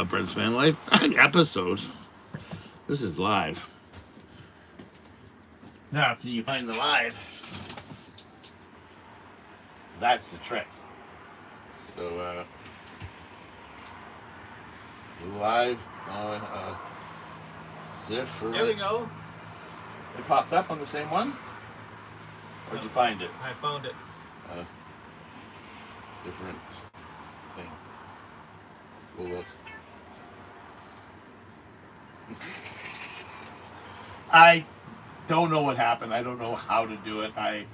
Brent's VanLife episode. This is live. Now, can you find the live? That's the trick. So, live. Different. There we go. It popped up on the same one? Or did you find it? I found it. Different thing. We'll look. I don't know what happened. I don't know how to do it. I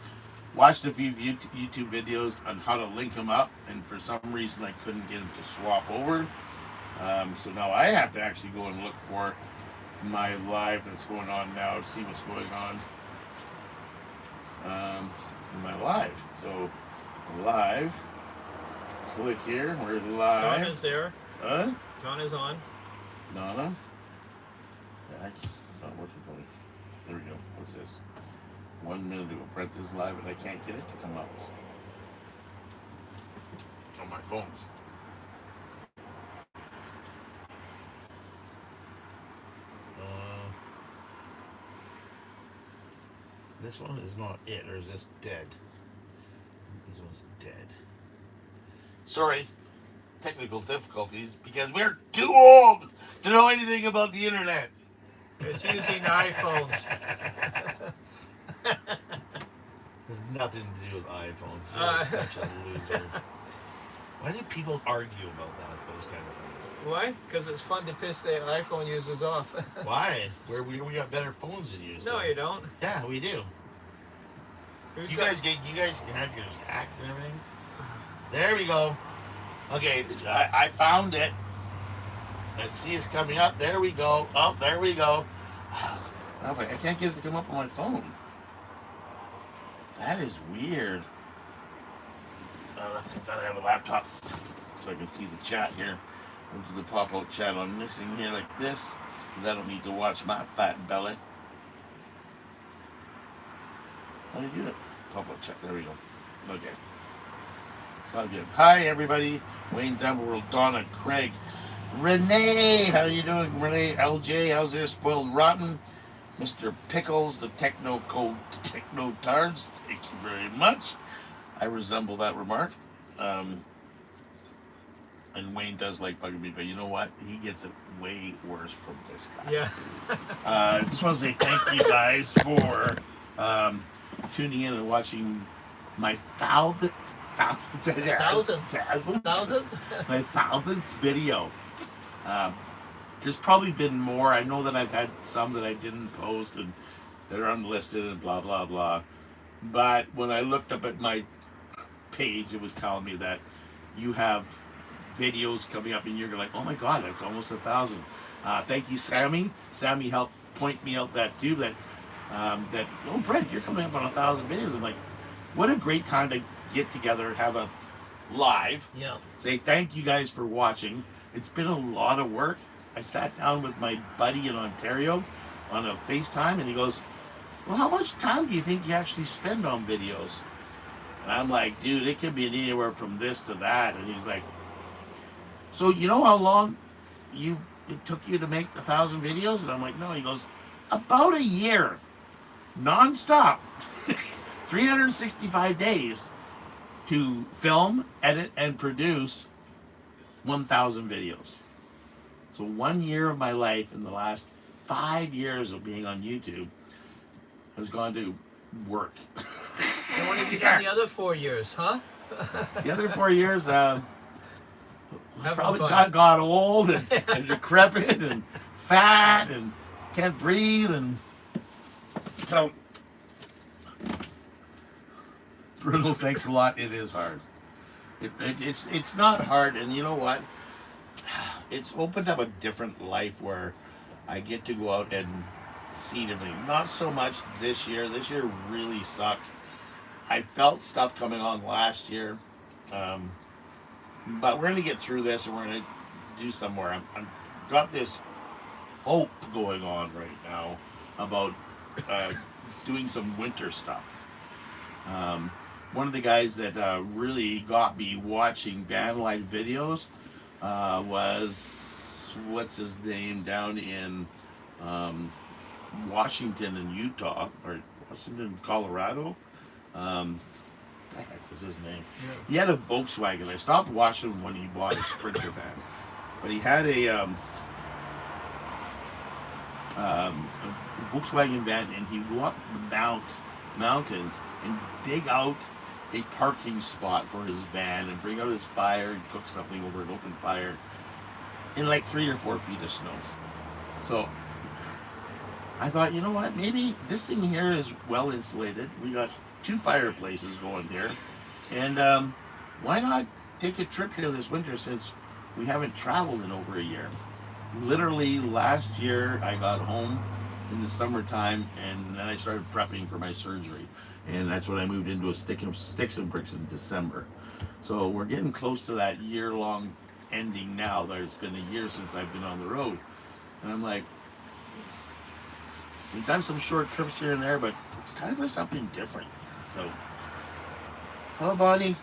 watched a few YouTube videos on how to link them up, and for some reason I couldn't get them to swap over. So now I have to actually go and look for my live that's going on now, see what's going on in my live. So live, click here. We're live. Dawn is there. Dawn is on. Nana. It's not working for me. There we go. What's this? 1 minute ago. Brent is live and I can't get it to come up on my phone. This one is not it, or is this dead? This one's dead. Sorry. Technical difficulties because we're too old to know anything about the internet. It's using iPhones. There's nothing to do with iPhones. You're such a loser. Why do people argue about that, those kind of things? Why? Because it's fun to piss the iPhone users off. Why? We got better phones than you. No, you don't. Yeah, we do. You guys have yours hacked and everything. There we go. Okay, I found it. I see it's coming up. There we go. Oh, there we go. I can't get it to come up on my phone. That is weird. Gotta have a laptop so I can see the chat here. Go to the pop-out chat on mixing here like this, because I don't need to watch my fat belly. How do you do it? Pop-out chat. There we go. Okay. It's all good. Hi, everybody. Wayne Zamberworld, Donna, Craig, Renee. How you doing, Renee? LJ, how's there? Spoiled Rotten. Mr. Pickles, the Techno Tards. Thank you very much. I resemble that remark. And Wayne does like bugging me, but you know what? He gets it way worse from this guy. Yeah. I just want to say thank you guys for tuning in and watching my thousandth video. There's probably been more. I know that I've had some that I didn't post and they're unlisted and blah blah blah. But when I looked up at my page, it was telling me that you have videos coming up and you're like, oh my god, that's almost 1,000. Thank you, Sammy. Sammy helped point me out that too, that oh Brent, you're coming up on 1,000 videos. I'm like, what a great time to get together, have a live. Yeah. Say thank you guys for watching. It's been a lot of work. I sat down with my buddy in Ontario on a FaceTime and he goes, well, how much time do you think you actually spend on videos? And I'm like, dude, it could be anywhere from this to that. And he's like, so you know how long it took you to make 1,000 videos? And I'm like, no. He goes, about a year, non-stop, 365 days to film, edit, and produce 1,000 videos. So 1 year of my life in the last 5 years of being on YouTube has gone to work. And what have you done the other 4 years, huh? The other 4 years, probably fun. got old and decrepit and fat and can't breathe, and so Bruno, thanks a lot. It is hard. It's not hard, and you know what? It's opened up a different life where I get to go out and see everything. Not so much this year. This year really sucked. I felt stuff coming on last year, but we're going to get through this and we're going to do some more. I'm got this hope going on right now about doing some winter stuff. One of the guys that really got me watching VanLife videos was what's his name down in Washington and Utah, or Washington, Colorado. What the heck was his name? Yeah. He had a Volkswagen. I stopped watching him when he bought a Sprinter van, but he had a Volkswagen van, and he go up the mountains and dig out a parking spot for his van and bring out his fire and cook something over an open fire in like 3 or 4 feet of snow. So I thought, you know what, maybe this thing here is well insulated. We got 2 fireplaces going here, and why not take a trip here this winter, since we haven't traveled in over a year. Literally last year I got home in the summertime, and then I started prepping for my surgery, and that's when I moved into a sticks and bricks in December. So we're getting close to that year-long ending now. There's been a year since I've been on the road, and I'm like, we've done some short trips here and there, but it's time for something different. So, hello, Bonnie.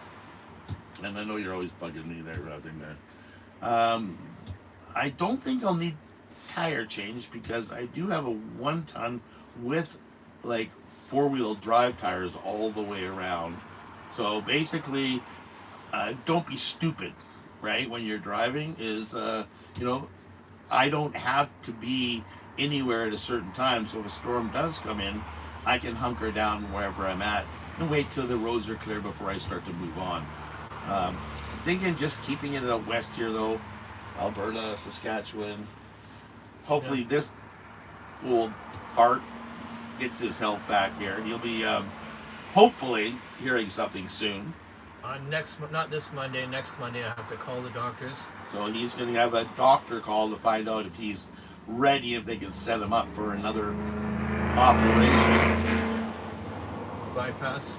And I know you're always bugging me there, Rothing there. I don't think I'll need tire change, because I do have a 1-ton with like 4-wheel drive tires all the way around. So basically, don't be stupid, right? When you're driving, is I don't have to be anywhere at a certain time. So if a storm does come in, I can hunker down wherever I'm at and wait till the roads are clear before I start to move on. I'm thinking just keeping it out west here though, Alberta, Saskatchewan. Hopefully this old fart gets his health back here. He'll be hopefully hearing something soon. Not this Monday, next Monday I have to call the doctors. So he's going to have a doctor call to find out if he's ready, if they can set him up for another operation.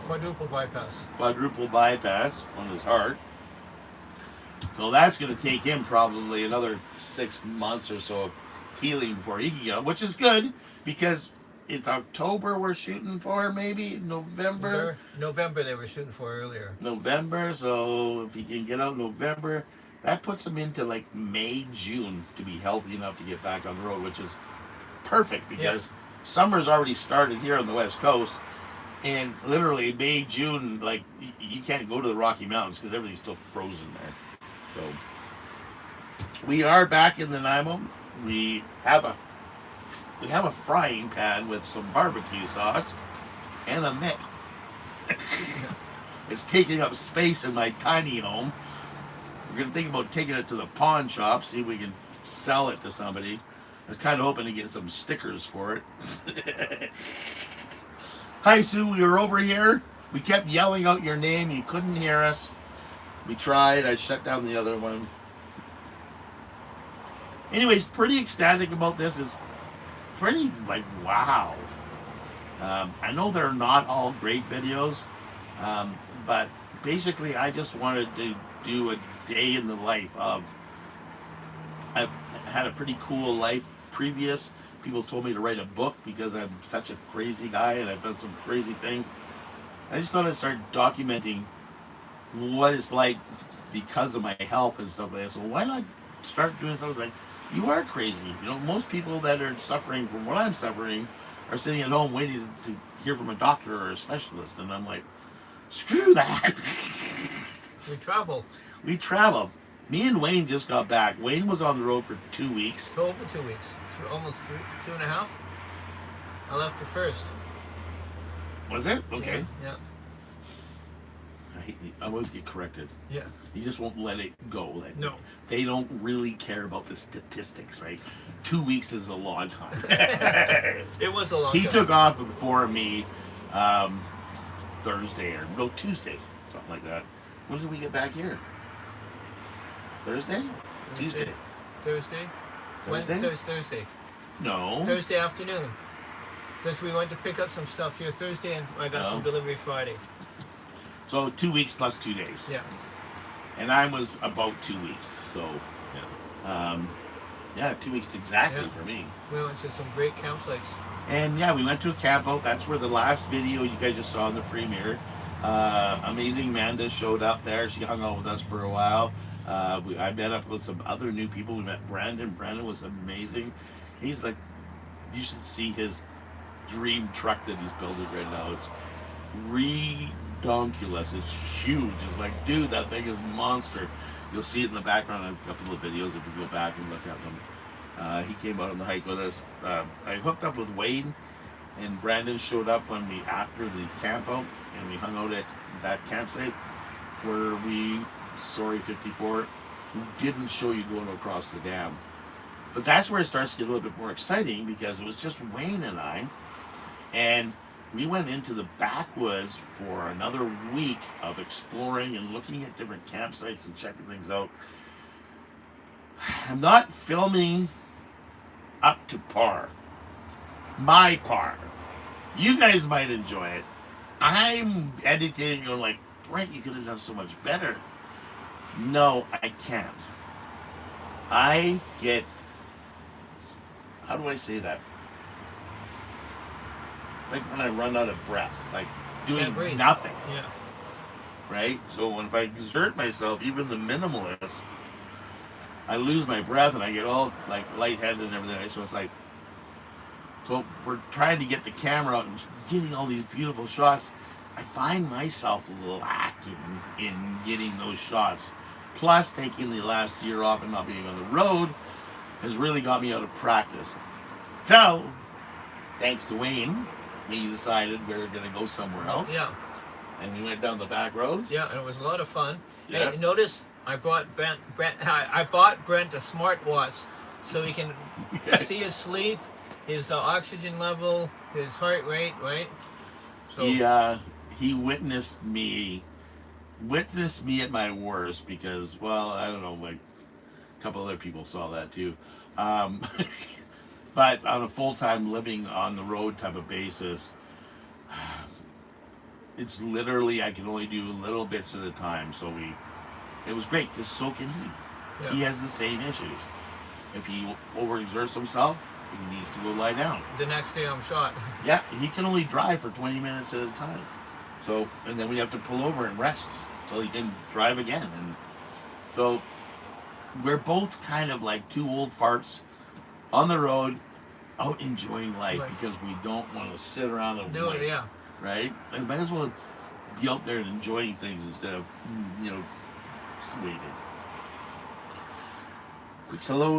Quadruple bypass. Quadruple bypass on his heart. So that's going to take him probably another 6 months or so of healing before he can get up, which is good, because it's October we're shooting for, maybe November. November they were shooting for earlier. November, so if he can get out November, that puts him into like May, June to be healthy enough to get back on the road, which is perfect, because summer's already started here on the West Coast, and literally May, June, like you can't go to the Rocky Mountains because everything's still frozen there. So we are back in the Nanaimo. We have a frying pan with some barbecue sauce and a mitt. It's taking up space in my tiny home. We're gonna think about taking it to the pawn shop, see if we can sell it to somebody. I was kind of hoping to get some stickers for it. Hi Sue, we were over here. We kept yelling out your name. You couldn't hear us. We tried. I shut down the other one. Anyways, pretty ecstatic about this. It's pretty like, wow. I know they're not all great videos, but basically I just wanted to do a day in the life of, I've had a pretty cool life previous. People told me to write a book because I'm such a crazy guy and I've done some crazy things. I just thought I'd start documenting what it's like because of my health and stuff like that. So why not start doing something like, you are crazy. You know, most people that are suffering from what I'm suffering are sitting at home waiting to hear from a doctor or a specialist. And I'm like, screw that. We travel. Me and Wayne just got back. Wayne was on the road for 2 weeks. Over 2 weeks. Almost 2.5. I left the first. Was it? Okay. Yeah. I always get corrected. Yeah. He just won't let it go. No. They don't really care about the statistics, right? 2 weeks is a long time. It was a long time. He took off before me Thursday or no, Tuesday, something like that. When did we get back here? Thursday? Tuesday. Thursday? Thursday. No. Thursday afternoon. Because we went to pick up some stuff here Thursday, and I got some delivery Friday. So 2 weeks plus 2 days. Yeah. And I was about 2 weeks. So, yeah, 2 weeks exactly for me. We went to some great campsites. And yeah, we went to a camp out. That's where the last video you guys just saw in the premiere. Amazing Amanda showed up there. She hung out with us for a while. I met up with some other new people. We met Brandon. Brandon was amazing. He's like, you should see his dream truck that he's building right now. It's redonkulous. It's huge. It's like, dude, that thing is monster. You'll see it in the background in a couple of videos if you go back and look at them. He came out on the hike with us. I hooked up with Wade, and Brandon showed up when we after the camp out, and we hung out at that campsite where we, sorry 54, didn't show you going across the dam. But that's where it starts to get a little bit more exciting because it was just Wayne and I, and we went into the backwoods for another week of exploring and looking at different campsites and checking things out. I'm not filming up to par. My par. You guys might enjoy it. I'm editing going like, Brent, you could have done so much better. No, I can't. I get, how do I say that? Like when I run out of breath, like doing nothing. Yeah. Right? So if I exert myself, even the minimalist, I lose my breath and I get all like lightheaded and everything. So it's like, so we're trying to get the camera out and getting all these beautiful shots. I find myself lacking in getting those shots. Plus, taking the last year off and not being on the road has really got me out of practice. So, thanks to Wayne, we decided we were going to go somewhere else. Yeah. And we went down the back roads. Yeah, and it was a lot of fun. Yeah. Hey, notice I brought I bought Brent a smartwatch so he can see his sleep, his oxygen level, his heart rate, right? So he witnessed me at my worst because, well, I don't know, like a couple other people saw that too. But on a full-time living on the road type of basis, it's literally, I can only do little bits at a time. So it was great because so can he. Yeah. He has the same issues. If he overexerts himself, he needs to go lie down. The next day I'm shot. Yeah, he can only drive for 20 minutes at a time. So, and then we have to pull over and rest till he can drive again. And so we're both kind of like two old farts on the road, out enjoying life because we don't want to sit around and wait. Yeah. Right? And might as well be out there and enjoying things instead of, just waiting. Quick hello.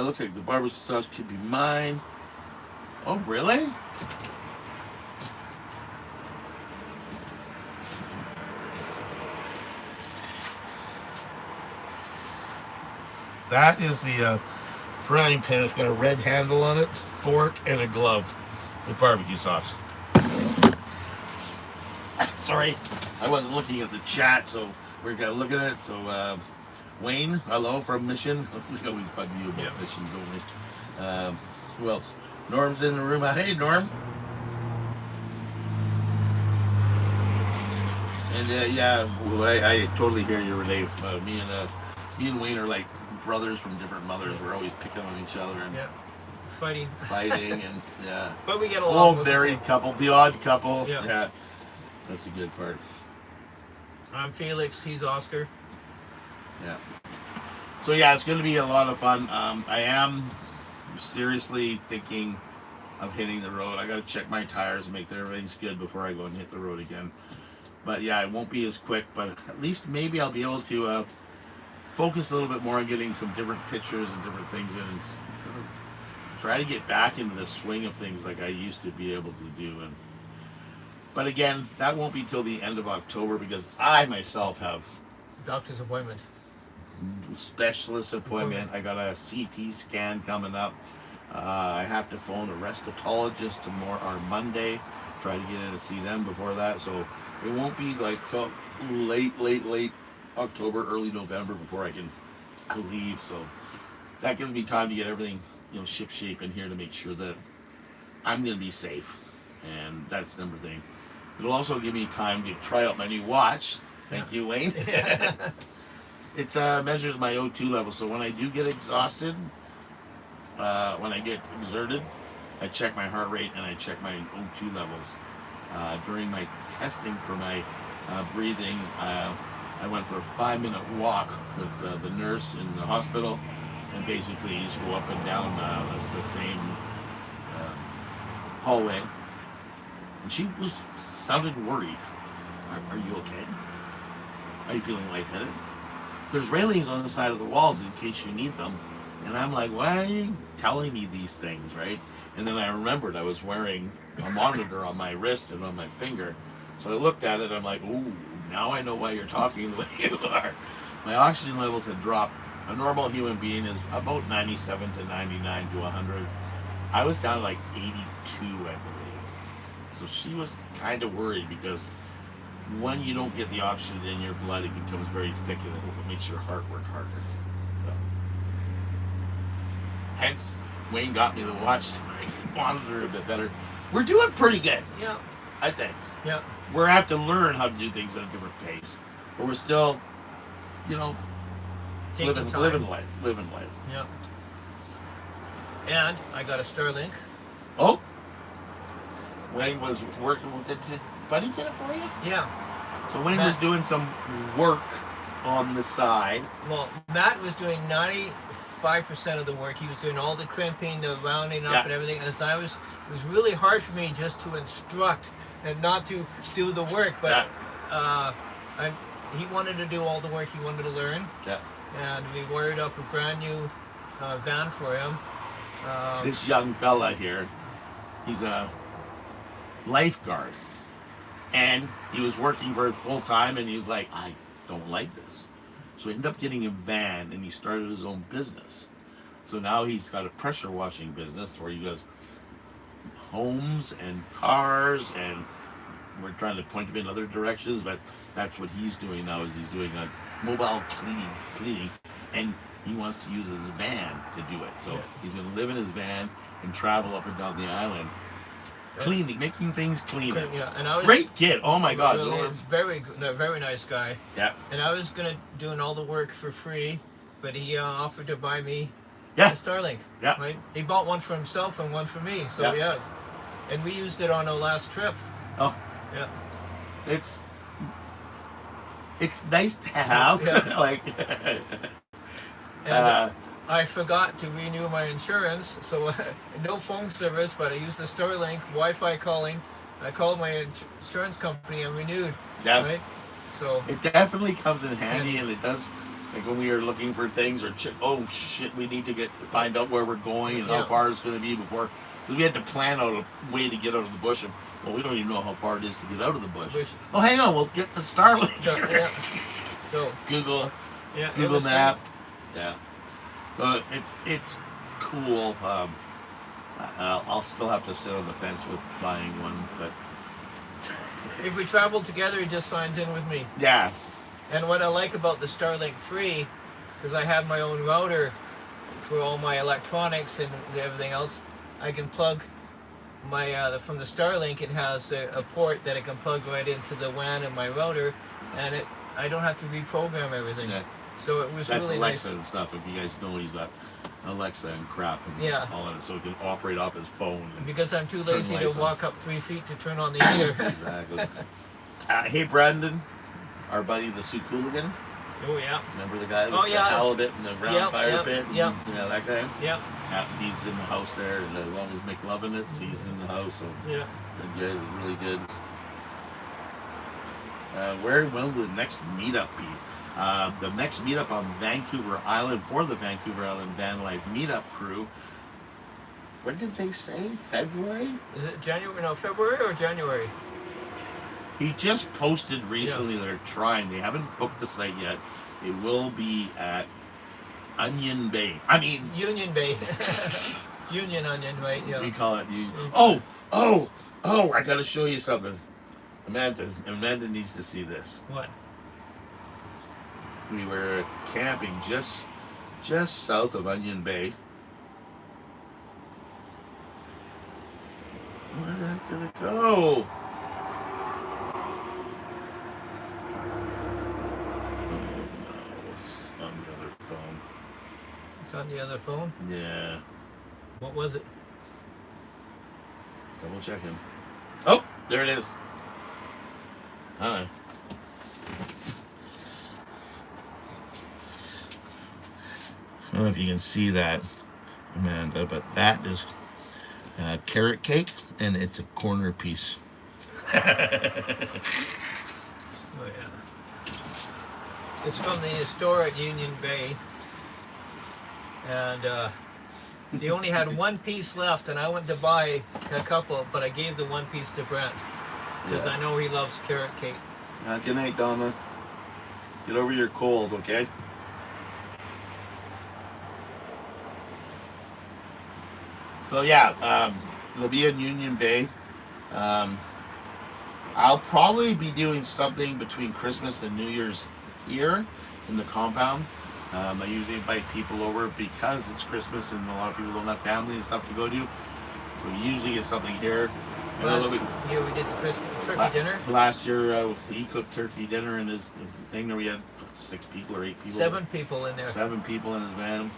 Looks like the barber sauce could be mine. Oh, really? That is the frying pan. It's got a red handle on it, fork, and a glove with barbecue sauce. Sorry, I wasn't looking at the chat, so we're gonna look at it. So, Wayne, hello from Mission. We always bug you about Mission, don't we? Who else? Norm's in the room. Hey, Norm. And I totally hear you, Renee. Me and Wayne are like brothers from different mothers. We're always picking on each other and fighting, and yeah. But we get along. Old married couple, the odd couple. Yeah. That's the good part. I'm Felix. He's Oscar. Yeah. So yeah, it's going to be a lot of fun. I am seriously thinking of hitting the road. I got to check my tires and make sure everything's good before I go and hit the road again. But yeah, it won't be as quick, but at least maybe I'll be able to focus a little bit more on getting some different pictures and different things in, and try to get back into the swing of things like I used to be able to do. But again, that won't be till the end of October because I myself have doctor's appointment, specialist appointment. I got a CT scan coming up. I have to phone a respirologist on Monday, try to get in to see them before that. So it won't be like till late October, early November before I can leave. So that gives me time to get everything, ship shape in here to make sure that I'm going to be safe. And that's the number thing. It'll also give me time to try out my new watch. Thank you, Wayne. It measures my O2 level. So when I do get exhausted, when I get exerted, I check my heart rate and I check my O2 levels. During my testing for my breathing, I went for a 5-minute walk with the nurse in the hospital, and basically you just go up and down the same hallway. And she sounded worried. Are you okay? Are you feeling lightheaded? There's railings on the side of the walls in case you need them. And I'm like, why are you telling me these things, right? And then I remembered I was wearing a monitor on my wrist and on my finger. So I looked at it, I'm like, ooh, now I know why you're talking the way you are. My oxygen levels had dropped. A normal human being is about 97 to 99 to 100. I was down to like 82, I believe. So she was kind of worried because when you don't get the oxygen in your blood, it becomes very thick and it makes your heart work harder. So. Hence, Wayne got me the watch so I can monitor a bit better. We're doing pretty good. Yeah. I think. Yeah. We're have to learn how to do things at a different pace. But we're still, living life. Yeah. And I got a Starlink. Oh. Wayne was working with it. Did Buddy get it for you? Yeah. So Wayne was doing some work on the side. Well, Matt was doing 95% of the work. He was doing all the crimping, the rounding up, and everything. And as it was really hard for me just to instruct and not to do the work. But he wanted to do all the work. He wanted to learn. Yeah. And we wired up a brand new van for him. This young fella here, he's a lifeguard. And he was working for it full time, and he was like, I don't like this. So he ended up getting a van, and he started his own business. So now he's got a pressure washing business where he does homes and cars, and we're trying to point him in other directions, but that's what he's doing now, is he's doing a mobile cleaning, and he wants to use his van to do it. So he's going to live in his van and travel up and down the island. Cleaning, making things cleaner. Yeah, and I was great kid. Oh my God, really, very nice guy. Yeah. And I was doing all the work for free, but he offered to buy me a Starlink. Yeah. Right. He bought one for himself and one for me. So and we used it on our last trip. Oh. Yeah. It's nice to have. Like. And I forgot to renew my insurance, so no phone service, but I used the Starlink Wi-Fi calling. I called my insurance company and renewed. Yeah. Right? So it definitely comes in handy, and it does. Like when we are looking for things, or oh shit, we need to find out where we're going and how far it's going to be before, because we had to plan out a way to get out of the bush. And well, we don't even know how far it is to get out of the bush. Oh, hang on, we'll get the Starlink. So Google. Yeah. Google Map. Cool. Yeah. So it's cool. I'll still have to sit on the fence with buying one, but if we travel together, he just signs in with me. Yeah. And what I like about the Starlink 3, because I have my own router for all my electronics and everything else, I can plug my from the Starlink. It has a port that I can plug right into the WAN in my router, and I don't have to reprogram everything. Yeah. So it was That's really Alexa nice. and stuff. If you guys know, he's got Alexa and crap and all of it, so he can operate off his phone. Because I'm too lazy to walk up 3 feet to turn on the heater. Exactly. Hey, Brandon, our buddy, the Sioux Cooligan. Oh yeah. Remember the guy with the halibut and the round fire pit? Yeah. Yeah, that guy. Yeah. He's in the house there, and as long as McLovin is, he's in the house. So yeah. Good guys, really good. Where will the next meetup be? The next meetup on Vancouver Island for the Vancouver Island VanLife meetup crew. When did they say? February? Is it January? No, February or January? He just posted recently they're trying. They haven't booked the site yet. It will be at Union Bay. Union Bay. Union Onion, right? Yeah. We call it Union. Oh! I got to show you something. Amanda needs to see this. What? We were camping just south of Onion Bay. Where the heck did it go? It's on the other phone. It's on the other phone? Yeah. What was it? Double checking. Oh, there it is. Hi. don't know if you can see that, Amanda, but that is carrot cake, and it's a corner piece. Oh yeah. It's from the historic Union Bay, and they only had one piece left, and I went to buy a couple, but I gave the one piece to Brent because I know he loves carrot cake. Good night, Donna. Get over your cold, okay? So yeah, it'll be in Union Bay. I'll probably be doing something between Christmas and New Year's here in the compound. I usually invite people over because it's Christmas and a lot of people don't have family and stuff to go to. So we usually get something here. Last year we did the Christmas turkey dinner. Last year he cooked turkey dinner in his thing there. We had 6 people or 8 people. 7 people in there. 7 people in his van.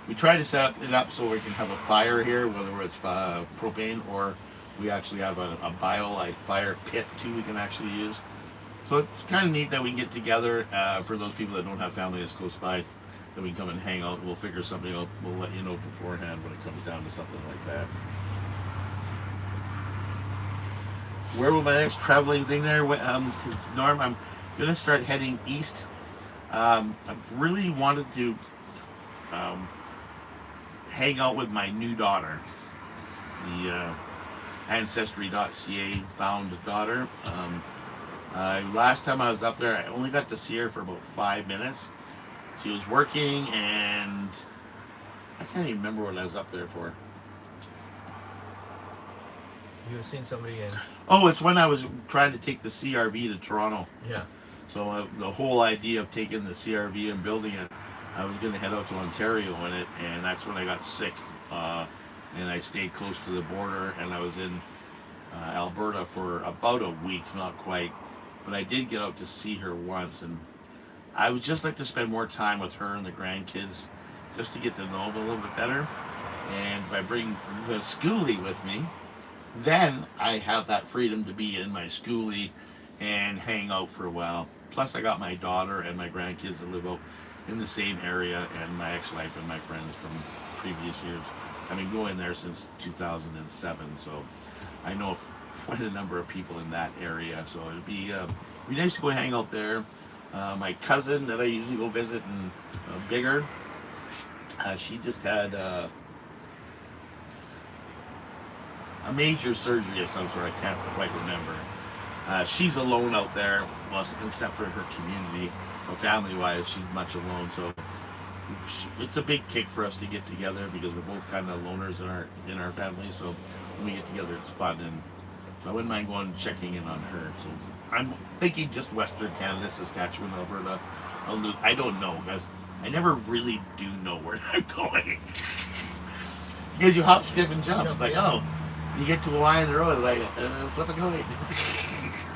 We try to set it up so we can have a fire here, whether it's propane or we actually have a bio fire pit too we can actually use. So it's kind of neat that we can get together for those people that don't have family that's close by, that we can come and hang out and we'll figure something out. We'll let you know beforehand when it comes down to something like that. Where will my next traveling thing there? Norm, I'm going to start heading east. I've really wanted to hang out with my new daughter, the Ancestry.ca found daughter. Last time I was up there, I only got to see her for about 5 minutes. She was working, and I can't even remember what I was up there for. You have seen somebody in. Oh, it's when I was trying to take the CRV to Toronto. Yeah. So the whole idea of taking the CRV and building it, I was going to head out to Ontario in it, and that's when I got sick. And I stayed close to the border, and I was in Alberta for about a week, not quite. But I did get out to see her once, and I would just like to spend more time with her and the grandkids, just to get to know them a little bit better. And if I bring the schoolie with me, then I have that freedom to be in my schoolie and hang out for a while. Plus, I got my daughter and my grandkids that live out in the same area, and my ex-wife and my friends from previous years. I've been going there since 2007, so I know quite a number of people in that area. So it'd be nice to go hang out there. My cousin that I usually go visit in Bigger, she just had a major surgery of some sort. I can't quite remember. She's alone out there, well, except for her community. But family-wise, she's much alone. So it's a big kick for us to get together because we're both kind of loners in our family. So when we get together, it's fun, and so I wouldn't mind going and checking in on her. So I'm thinking just Western Canada, Saskatchewan, Alberta. I don't know, because I never really do know where I'm going. Because you hop, skip, and jump. It's like, oh, you get to a line in the road, like, flip a coin.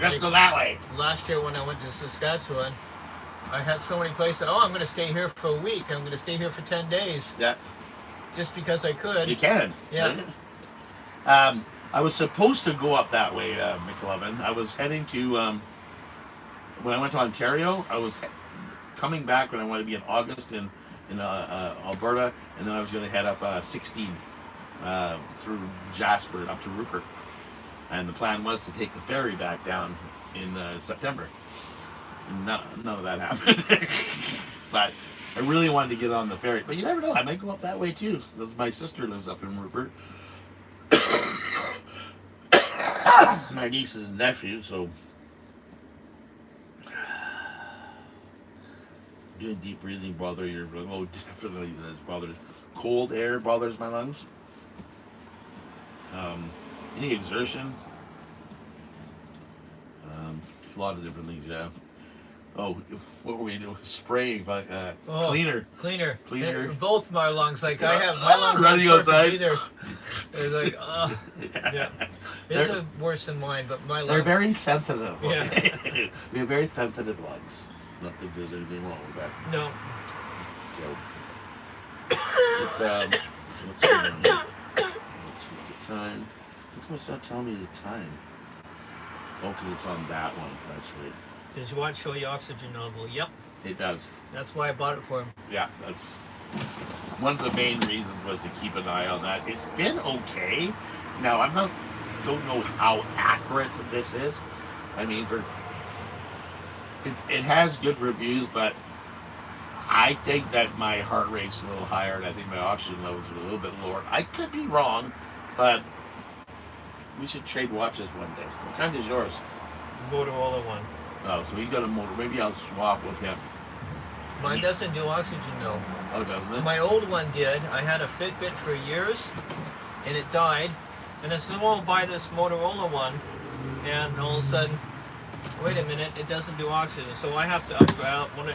Let's go that way. Last year when I went to Saskatchewan, I had so many places. Oh, I'm going to stay here for a week. I'm going to stay here for 10 days. Yeah. Just because I could. You can. Yeah. I was supposed to go up that way, McLovin. I was heading to, when I went to Ontario, I was coming back when I wanted to be in August in Alberta, and then I was going to head up 16 through Jasper up to Rupert. And the plan was to take the ferry back down in September. None of that happened. But I really wanted to get on the ferry. But you never know, I might go up that way too, because my sister lives up in Rupert. My nieces and nephews, so doing deep breathing bother your lungs. Oh, definitely does bother. Cold air bothers my lungs. Any exertion, a lot of different things. Yeah. Oh, what were we doing? Spraying, cleaner. Both my lungs, like I have my lungs running outside. Either. It's like, yeah. It's worse than mine, but my lungs. They're very sensitive. Okay? Yeah. We have very sensitive lungs. Not that there's anything wrong with that. No. So it's what's going on here? Let's get the time. How come it's not telling me the time? Oh, because it's on that one. That's right. Does your watch show you oxygen level? Yep. It does. That's why I bought it for him. Yeah, that's one of the main reasons was to keep an eye on that. It's been okay. Now don't know how accurate this is. I mean, it has good reviews, but I think that my heart rate's a little higher, and I think my oxygen levels are a little bit lower. I could be wrong, but we should trade watches one day. What kind is yours? Motorola one. Oh, so he's got a motor. Maybe I'll swap with him. Mine doesn't do oxygen though. Oh, doesn't it? My old one did. I had a Fitbit for years, and it died. And I said, well, I'll buy this Motorola one. And all of a sudden, wait a minute, it doesn't do oxygen. So I have to upgrade.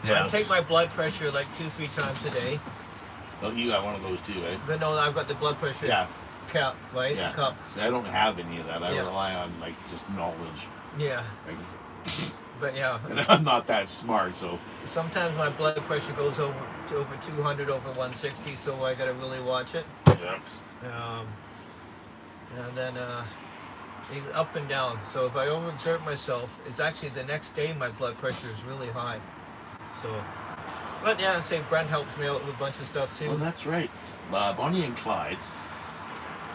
I take my blood pressure like 2-3 times a day. Oh, you got one of those too, eh? But no, I've got the blood pressure cup, right? Yeah. Cup. See, I don't have any of that. I rely on like just knowledge. Yeah. Like, but yeah. And I'm not that smart, so. Sometimes my blood pressure goes over 200, over 160, so I gotta really watch it. Yeah. And then up and down. So if I overexert myself, it's actually the next day my blood pressure is really high. So, but yeah, say Brent helps me out with a bunch of stuff too. Oh, that's right. Bonnie and Clyde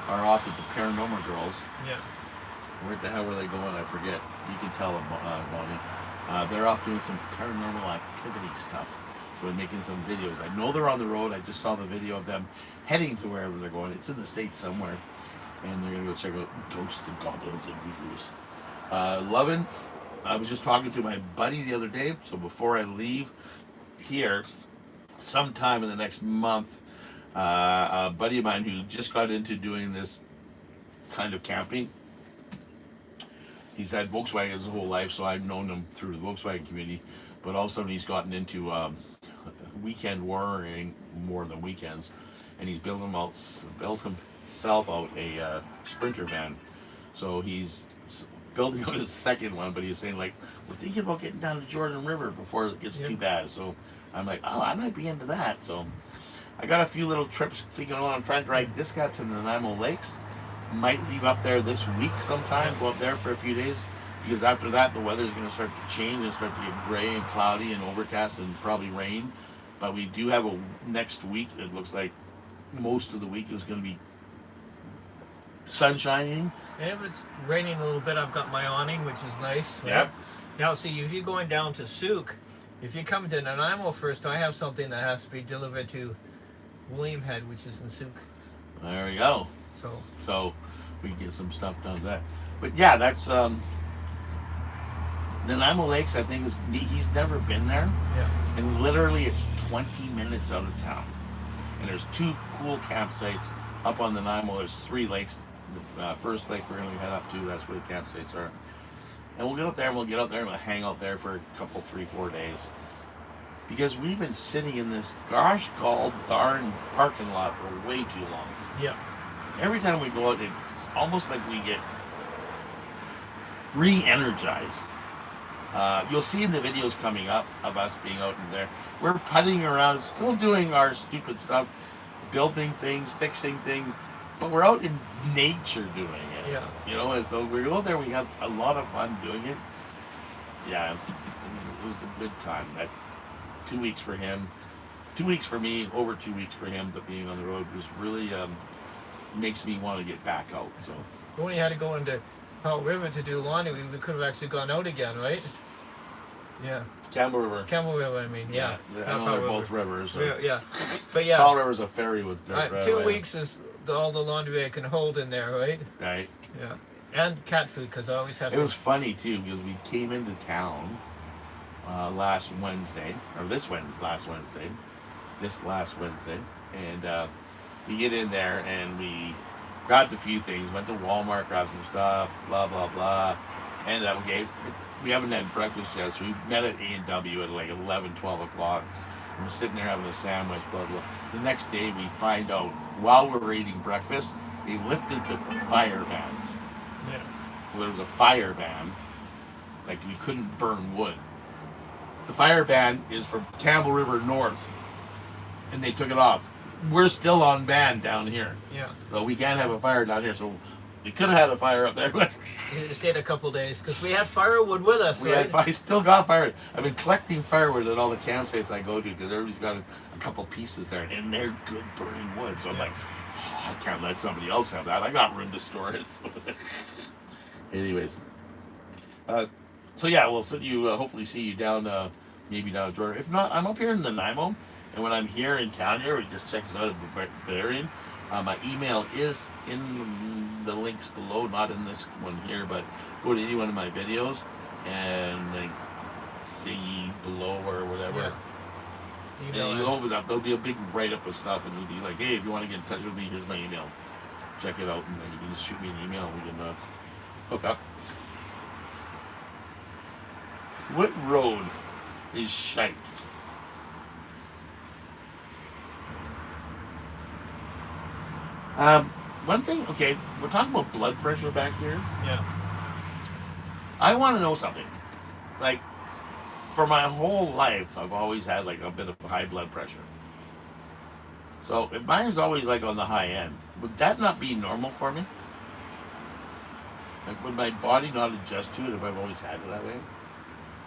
are off with the Paranormal Girls. Yeah. Where the hell were they going? I forget. You can tell them, Bonnie. They're off doing some paranormal activity stuff. So they're making some videos. I know they're on the road. I just saw the video of them heading to wherever they're going. It's in the States somewhere. And they're going to go check out ghosts and goblins and gurus. Lovin', I was just talking to my buddy the other day. So before I leave here, sometime in the next month, a buddy of mine who just got into doing this kind of camping, he's had Volkswagen his whole life, so I've known him through the Volkswagen community. But all of a sudden, he's gotten into weekend warring more than weekends, and he's built himself out a Sprinter van. So he's building out his second one, but he's saying like, we're thinking about getting down to Jordan River before it gets too bad. So I'm like, oh, I might be into that. So I got a few little trips thinking, oh, I'm trying to drive this guy to the Nanaimo Lakes. Might leave up there this week sometime, go up there for a few days, because after that the weather's going to start to change and start to get gray and cloudy and overcast and probably rain. But we do have a next week. It looks like most of the week is going to be sunshining. And if it's raining a little bit, I've got my awning, which is nice. Right? Yep. Now, see, if you're going down to Souk, if you come to Nanaimo first, I have something that has to be delivered to William Head, which is in Souk. There we go. So we can get some stuff done with that. But yeah, that's Nanaimo Lakes. I think he's never been there. Yeah. And literally, it's 20 minutes out of town. And there's 2 cool campsites up on the Nanaimo. There's 3 lakes. The first lake we're going to head up to. That's where the campsites are. And we'll get up there and we'll hang out there for a couple, 3-4 days. Because we've been sitting in this gosh gall darn parking lot for way too long. Yeah. Every time we go out, it's almost like we get re-energized. You'll see in the videos coming up of us being out in there, we're putting around, still doing our stupid stuff, building things, fixing things, but we're out in nature doing it. Yeah. You know, and so we go there, we have a lot of fun doing it. Yeah, it was a good time. That 2 weeks for him, 2 weeks for me, over 2 weeks for him, but being on the road was really makes me want to get back out. So We only had to go into Powell River to do laundry. We could have actually gone out again, right? Yeah. Campbell River. Campbell River, I mean, yeah. I know they're both rivers. So. Yeah. But yeah. Powell River's a ferry with dirt. 2 weeks is all the laundry I can hold in there, right? Right. Yeah. And cat food, because I always have It was funny, too, because we came into town last Wednesday, and we get in there and we grabbed a few things, went to Walmart, grabbed some stuff, blah, blah, blah. Ended up, we haven't had breakfast yet, so we met at A&W at like 11, 12 o'clock. We're sitting there having a sandwich, blah, blah. The next day we find out, while we're eating breakfast, they lifted the fire ban. Yeah. So there was a fire ban, like we couldn't burn wood. The fire ban is from Campbell River north, and they took it off. We're still on ban down here. Yeah. So we can't have a fire down here. So We could have had a fire up there, but It stayed a couple days because we had firewood with us. we Right? had. I still got firewood. I've been collecting firewood at all the campsites I go to because everybody's got a couple pieces there, and they're good burning wood. So I'm like, oh, I can't let somebody else have that. I got room to store it. So. Anyways, so yeah, we'll see you. Hopefully, see you down. Maybe down in Jordan. If not, I'm up here in Nanaimo, and when I'm here in town here, we just check us out at Bavarian. My email is in the links below, not in this one here, but go to any one of my videos and like, see below or whatever. Yeah. And Email you it. open up, there'll be a big write up of stuff, and it'll be like, hey, if you want to get in touch with me, here's my email. Check it out, and then you can just shoot me an email, and we can hook up. What road is shite? One thing, okay, we're talking about blood pressure back here. Yeah. I want to know something. Like, for my whole life, I've always had like a bit of high blood pressure. So if mine is always like on the high end, would that not be normal for me? Like, would my body not adjust to it if I've always had it that way?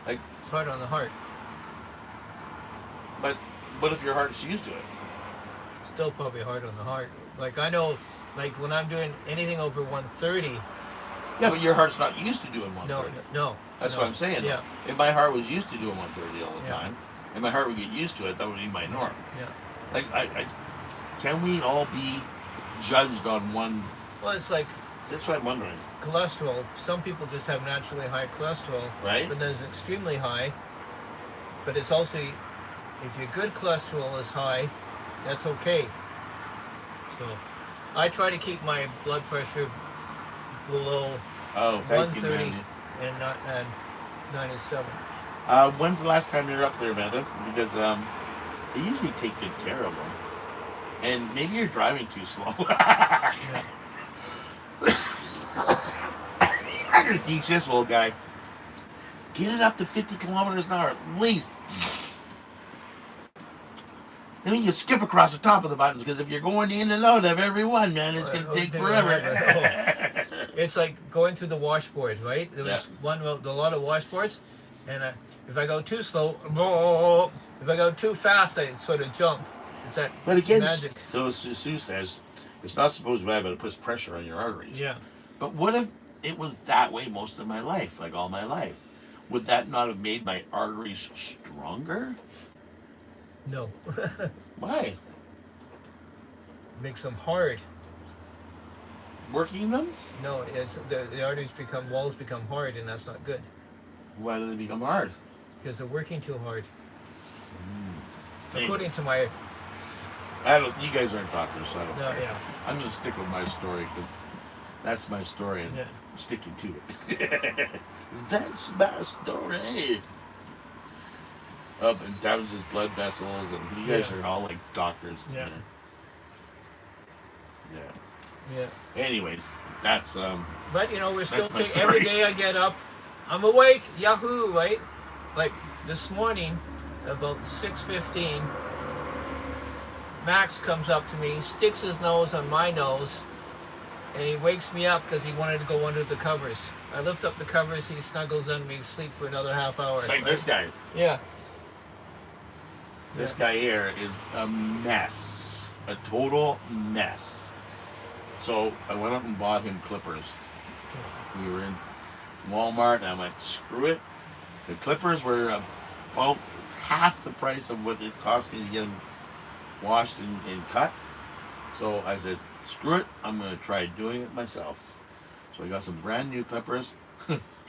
Like, It's hard on the heart. but what if your heart's used to it? Still probably hard on the heart. Like I know, like when I'm doing anything over 130. Yeah, but your heart's not used to doing No, 130. no. That's no. what I'm saying. Yeah. If my heart was used to doing 130 all the Yeah. time, and my heart would get used to it, that would be my norm. Yeah. Like, can we all be judged on one? Well, it's like That's what I'm wondering. cholesterol. Some people just have naturally high cholesterol, Right? but then it's extremely high. But it's also, if your good cholesterol is high, that's okay. So, I try to keep my blood pressure below Oh, thank you, 130 Mandy. and 97. When's the last time you were up there, Amanda? Because they usually take good care of them. And maybe you're driving too slow. Yeah. I'm going to teach this old guy. Get it up to 50 kilometers an hour at least. Then you can skip across the top of the buttons, because if you're going in and out of every one, man, it's going to take forever. It's like going through the washboard, right? There was Yeah. one with a lot of washboards, and if I go too slow, if I go too fast, I sort of jump. Is that But again, magic? so as Sue says, it's not supposed to be bad, but it puts pressure on your arteries. Yeah. But what if it was that way most of my life, like all my life? Would that not have made my arteries stronger? No. Why? Makes them hard. Working them? No, it's the arteries walls become hard, and that's not good Why do they become hard? because they're working too hard. Maybe. According to my I don't. You guys aren't doctors, so I don't no, care. yeah, I'm gonna stick with my story because that's my story, and yeah. I'm sticking to it. That's my story. Up and downs his blood vessels, and you guys Yeah. are all like doctors. Yeah. Yeah. Yeah. Anyways, that's But you know, we're still That's my story. every day I get up, I'm awake, yahoo, right? Like this morning, about 6:15, Max comes up to me, sticks his nose on my nose, and he wakes me up because he wanted to go under the covers. I lift up the covers, he snuggles under me, sleep for another half hour. like right? this guy. Yeah. This guy here is a mess, a total mess. So I went up and bought him clippers. We were in Walmart, and I'm like, screw it. The clippers were about half the price of what it cost me to get them washed and cut. So I said, screw it, I'm going to try doing it myself. So I got some brand new clippers.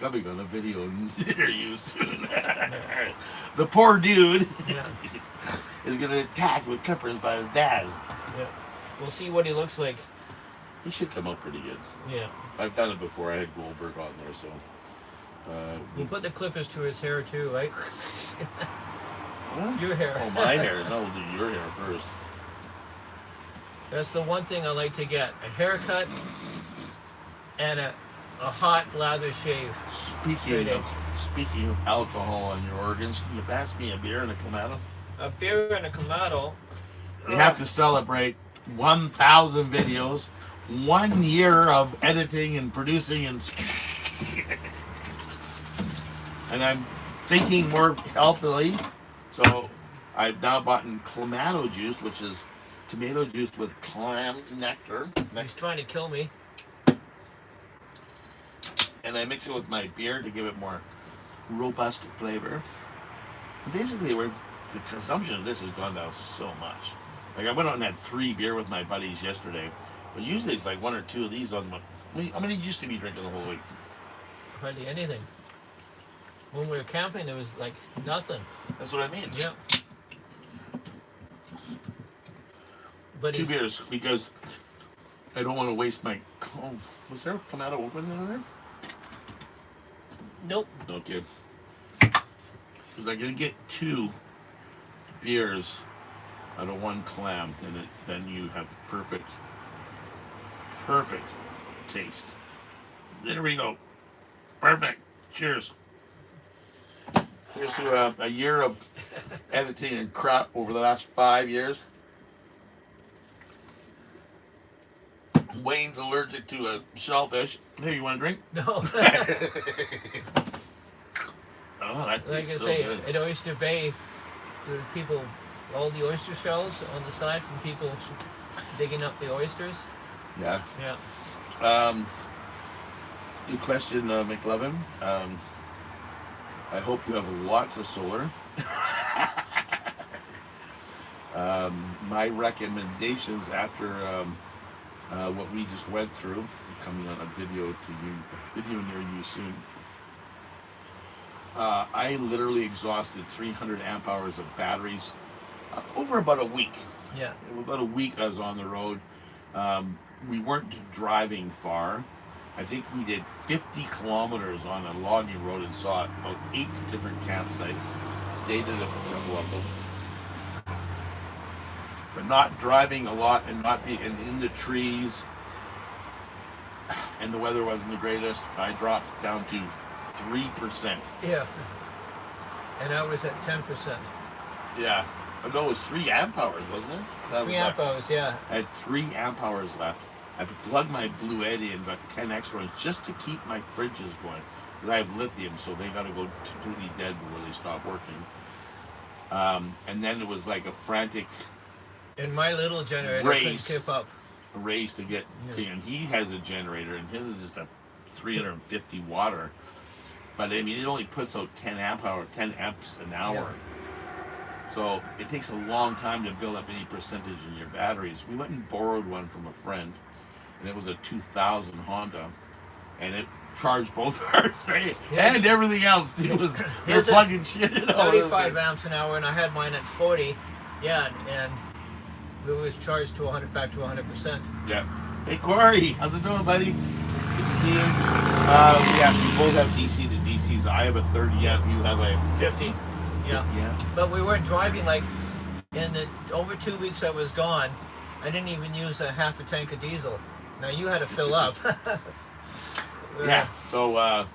Coming on a video near you soon. The poor dude Yeah. is going to attack with clippers by his dad. Yeah. We'll see what he looks like. He should come out pretty good. Yeah. I've done it before. I had Goldberg on there, so. We'll put the clippers to his hair too, right? What? Your hair. Oh, my hair. No, do your hair first. That's the one thing I like to get: a haircut and a hot lather shave. Speaking of alcohol on your organs, can you pass me a beer and a Clamato? A beer and a Clamato. We have to celebrate 1,000 videos, 1 year of editing and producing and I'm thinking more healthily. So I've now bought in clamato juice, which is tomato juice with clam nectar. He's trying to kill me. And I mix it with my beer to give it more robust flavor. And basically, the consumption of this has gone down so much. Like I went out and had 3 beer with my buddies yesterday, but usually it's like 1 or 2 of these on my. How many used to be drinking the whole week? Hardly anything. When we were camping, there was like nothing. That's what I mean. Yeah. But 2 beers because I don't want to waste my. Oh, was there a Clamato open in there? Nope. Okay. Because I'm gonna get 2 beers out of 1 clam, then you have perfect taste. There we go. Perfect. Cheers. Here's to a year of editing and crap over the last 5 years. Wayne's allergic to a shellfish. Hey, you want a drink? No. Oh, that Like I tastes so say, good. at Oyster Bay, there were people, all the oyster shells on the side from people digging up the oysters. Yeah. Yeah. Good question, McLovin. I hope you have lots of solar. My recommendations after what we just went through, coming on a video near you soon. I literally exhausted 300 amp hours of batteries over about a week. Yeah. About a week I was on the road. We weren't driving far. I think we did 50 kilometers on a logging road and saw about 8 different campsites. Stayed at a couple of them. But not driving a lot and not being in the trees, and the weather wasn't the greatest. I dropped down to 3%. Yeah. And I was at 10%. Yeah. Oh, no, it was 3 amp hours, wasn't it? That 3 was amp hours, yeah. I had 3 amp hours left. I plugged my Blue Eddy and got 10 extra ones just to keep my fridges going. Because I have lithium, so they got to go completely dead before they stop working. And then it was like a frantic And my little generator race. couldn't keep up. A race to get to, and he has a generator, and his is just a 350 water. But I mean, it only puts out 10 amps an hour. Yeah. So it takes a long time to build up any percentage in your batteries. We went and borrowed one from a friend, and it was a 2000 Honda, and it charged both ours, right? Here's And everything else too. We were here's a plugging shit in. all over the 35 place. amps an hour, and I had mine at 40. Yeah, and it was charged to 100%. Yeah. Hey Corey, how's it doing, buddy? Good to see you. Yeah, we both have DC to DCs. I have a 30 amp. You have a 50. Yeah. Yeah. But we weren't driving like in the over 2 weeks I was gone. I didn't even use a half a tank of diesel. Now you had to fill up. Yeah. So I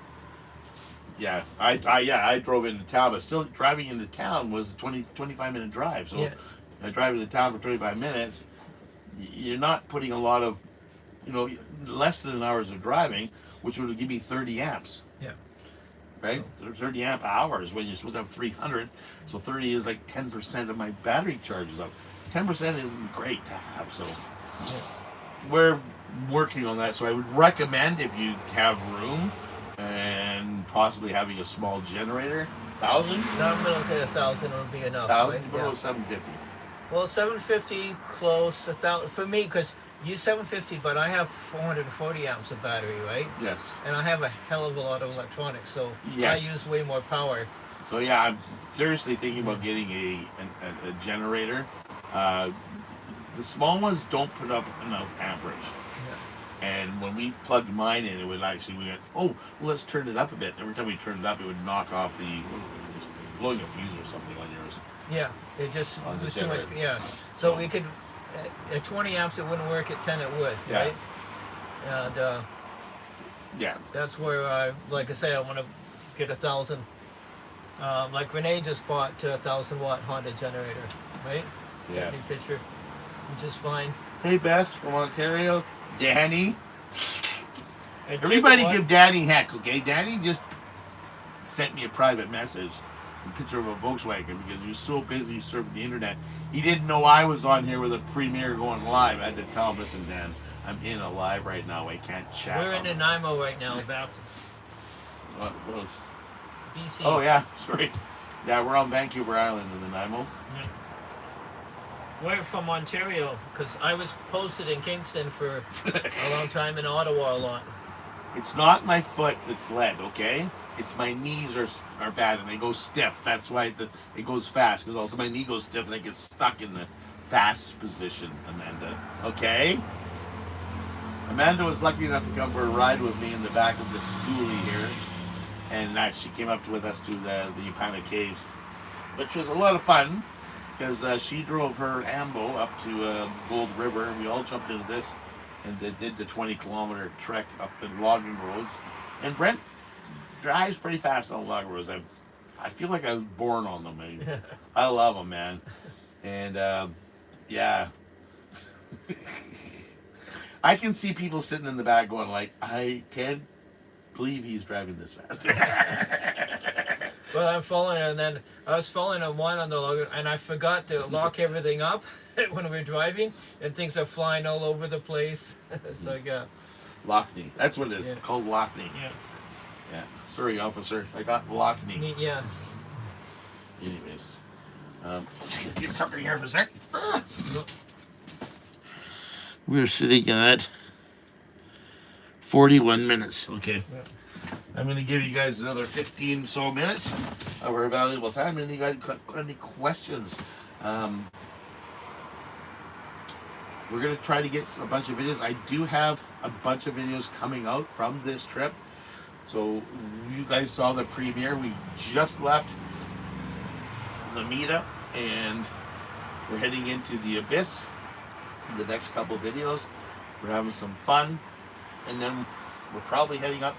drove into town, but still driving into town was a 25 minute drive. So Yeah. I drive into town for 25 minutes. You're not putting a lot of, less than an hours of driving, which would give me 30 amps. Yeah. Right? 30 amp hours when you're supposed to have 300. So 30 is like 10% of my battery charges up. 10% isn't great to have. So we're working on that. So I would recommend, if you have room and possibly having a small generator, 1,000? Now I'm going to say 1,000 would be enough. 1,000? Right? What Yeah. about 750? Well, 750 close, 1,000 for me, because you 750, but I have 440 amps of battery, right? Yes. And I have a hell of a lot of electronics, so Yes. I use way more power. So yeah, I'm seriously thinking about getting a generator. The small ones don't put up enough amperage. Yeah. And when we plugged mine in, it would actually, we went, oh, well, let's turn it up a bit. Every time we turned it up, it would knock off blowing a fuse or something on yours. Yeah, it just On the was too much. generator. Yeah, so we could at 20 amps it wouldn't work. At 10 it would, Yeah. right? And Yeah. that's where, like I say, I want to get 1,000. Like Renee just bought a 1,000 watt Honda generator, right? Yeah. New picture. just fine. Hey, Beth from Ontario. Danny. And Everybody Jacob, give Danny heck, okay? Danny just sent me a private message, a picture of a Volkswagen, because he was so busy surfing the internet. He didn't know I was on here with a premiere going live. I had to tell him, listen, Dan, I'm in a live right now. I can't chat. we're in Nanaimo right now, Beth. What? BC. Oh, yeah, sorry. Yeah, we're on Vancouver Island in Nanaimo. Yeah. We're from Ontario, because I was posted in Kingston for a long time, in Ottawa a lot. It's not my foot that's lead, okay? It's my knees are bad and they go stiff. That's why it goes fast, because also my knee goes stiff and I get stuck in the fast position, Amanda. Okay? Amanda was lucky enough to come for a ride with me in the back of the schoolie here. And she came up with us to the Upana Caves, which was a lot of fun, because she drove her Ambo up to Gold River. We all jumped into this and they did the 20-kilometer trek up the logging roads. And Brent drives pretty fast on logging roads. I feel like I was born on them. I love them, man. And yeah. I can see people sitting in the back going like, I can't believe he's driving this fast. Well, I'm following, and then I was following a one on the log, and I forgot to lock everything up when we were driving, and things are flying all over the place. It's like Lockney. That's what it is. Yeah. Called Lockney. Yeah. Yeah. Sorry, officer. I got Lockney. Yeah. Anyways. Give something here for a sec. We're sitting at 41 minutes. Okay. Yeah. I'm going to give you guys another 15 so minutes of our valuable time. And you guys got any questions? We're going to try to get a bunch of videos. I do have a bunch of videos coming out from this trip. So you guys saw the premiere. We just left the meetup and we're heading into the abyss. The next couple of videos, we're having some fun, and then we're probably heading up